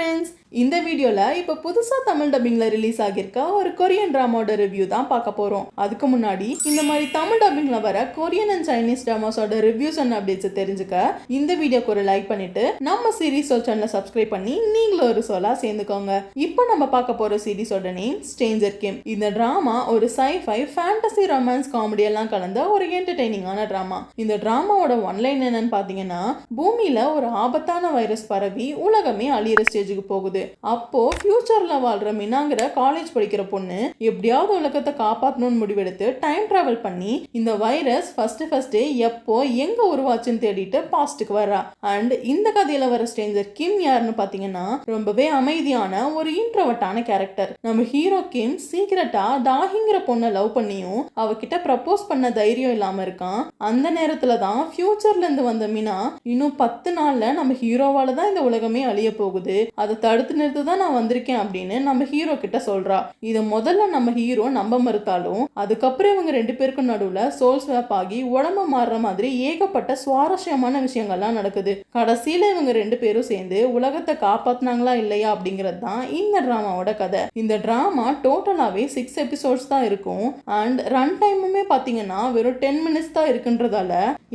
Friends, இந்த வீடியோல இப்போ புதுசா தமிழ் டப்பிங்ல ரிலீஸ் ஆகியிருக்க ஒரு கொரியன் டிராமாவோட ரிவ்யூ தான் பார்க்க போறோம். அதுக்கு முன்னாடி இந்த மாதிரி தமிழ் டப்பிங்ல வர கொரியன் அண்ட் சைனீஸ் டிராமாஸோட ரிவ்யூஸ் அண்ட் அப்டேட்ஸ் தெரிஞ்சுக்க இந்த வீடியோக்கு ஒரு லைக் பண்ணிட்டு நம்ம சீரிஸ் சேனலை சப்ஸ்கிரைப் பண்ணி நீங்களும் ஒரு சோலா சேர்ந்துக்கோங்க. இப்போ நம்ம பார்க்க போற சீரிஸோட நேம் ஸ்ட்ரேஞ்சர் கிம். இந்த டிராமா ஒரு sci-fi ஃபேண்டசி ரொமான்ஸ் காமெடி எல்லாம் கலந்த ஒரு என்டர்டெய்னிங்கான டிராமா. இந்த டிராமாவோட ஒன்லைன் என்னன்னு பாத்தீங்கன்னா, பூமியில ஒரு ஆபத்தான வைரஸ் பரவி உலகமே அழியிற ஸ்டேஜுக்கு போகுது. அப்போ ஃபியூச்சர்ல வாழ்ற மினாங்கிற காலேஜ் படிக்கிற பொண்ணு எப்படியாவது உலகத்தை காப்பாற்றணும்னு முடிவெடுத்து டைம் டிராவல் பண்ணி இந்த வைரஸ் ஃபர்ஸ்ட் எப்போ எங்க உருவாச்சுன்னு தேடிட்டு பாஸ்டுக்கு வர்றா. அண்ட் இந்த கதையில வர ஸ்ட்ரேஞ்சர் கிம் யாருன்னு பாத்தீங்கன்னா, ரொம்பவே அமைதியான ஒரு இன்ட்ரோவர்ட்டான கேரக்டர். நம்ம ஹீரோ கிம் சீக்கிரட்டா டாஹிங்கிற பொண்ணை லவ் பண்ணியும் அவகிட்ட ப்ரப்போஸ் பண்ண தைரியம் இல்லாம இருக்கான். அந்த நேரத்துல தான் ஃபியூச்சர்ல இருந்து வந்த மினா இன்னும் 10 நாள்ல நம்ம ஹீரோவால தான் இந்த உலகமே அழிய போகுது, அதை தடுத்து நிறுத்த தான் நான் வந்திருக்கேன் அப்படின்னு நம்ம ஹீரோ கிட்ட சொல்றா. இதை முதல்ல நம்ம ஹீரோ நம்ப மறுத்தாலும் அதுக்கப்புறம் இவங்க 2 பேருக்கும் நடுவுல சோல் ஸ்வாப் ஆகி உடம்பு மாறுற மாதிரி ஏகப்பட்ட சுவாரஸ்யமான விஷயங்கள்லாம் நடக்குது. கடைசியில இவங்க 2 பேரும் சேர்ந்து உலகத்தை காப்பாத்தினாங்களா இல்லையா அப்படிங்கிறது தான் இந்த டிராமாவோட கதை. இந்த டிராமா டோட்டலாவே 6 எபிசோட்ஸ் தான் இருக்கும். அண்ட் ரன் டைமுமே பாத்தீங்கன்னா வெறும் 10 மினிட்ஸ் தான் இருக்குன்றதால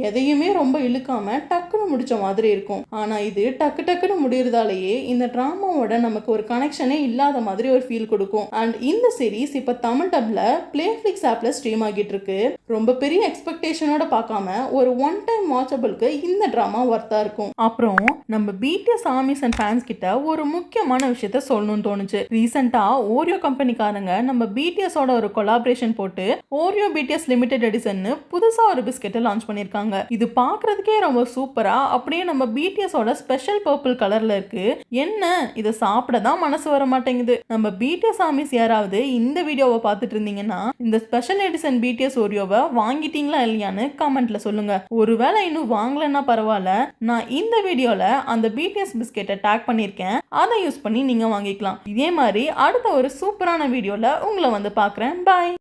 எதையுமே ரொம்ப இழுக்காம டக்குன்னு முடிச்ச மாதிரி இருக்கும். ஆனா இது டக்குன்னு முடியறதாலேயே இந்த டிராமாவோட நமக்கு ஒரு கனெக்ஷனே இல்லாத மாதிரி ஒரு ஃபீல் கொடுக்கும். அண்ட் இந்த சீரிஸ் இப்ப தமிழ் டப்ல பிளேஃபிளிக்ஸ் ஆப்ல ஸ்ட்ரீம் ஆகிட்டு இருக்கு. ரொம்ப பெரிய எக்ஸ்பெக்டேஷனோட பார்க்காம ஒரு ஒன் டைம் வாட்சபிளுக்கு இந்த டிராமா வர்த்தா இருக்கும். அப்புறம் நம்ம பிடிஎஸ் ஆர்மிஸ் அண்ட் ஃபேன்ஸ் கிட்ட ஒரு முக்கியமான விஷயத்த சொல்லணும்னு தோணுச்சு. ரீசெண்டா ஓரியோ கம்பெனிக்காரங்க நம்ம பிடிஎஸோட ஒரு கொலாபரேஷன் போட்டு ஓரியோ பிடிஎஸ் லிமிடெட் எடிஷன் புதுசா ஒரு பிஸ்கெட்டை லான்ச் பண்ணிருக்காங்க. இது பார்க்கறதுக்கே ரொம்ப சூப்பரா அப்படியே நம்ம பிடிஎஸோட ஸ்பெஷல் பர்பிள் கலர்ல இருக்கு. என்ன இதை சாப்பிட தான் மனசு வர மாட்டேங்குது. நம்ம பிடிஎஸ் ஆர்மிஸ் யாராவது இந்த வீடியோவை பார்த்துட்டு இருந்தீங்கன்னா இந்த ஸ்பெஷல் எடிஷன் பிடிஎஸ் ஓரியோவை வாங்கிட்டீங்களா இல்லையான்னு கமெண்ட்ல சொல்லுங்க. ஒருவேளை இன்னும் வாங்கலன்னா பரவாயில்ல, நான் இந்த வீடியோல அந்த பிடிஎஸ் பிஸ்கெட்டை டேக் பண்ணிருக்கேன், அதை யூஸ் பண்ணி நீங்க வாங்கிக்கலாம். இதே மாதிரி அடுத்த ஒரு சூப்பரான வீடியோல உங்களை வந்து பார்க்குறேன். பாய்.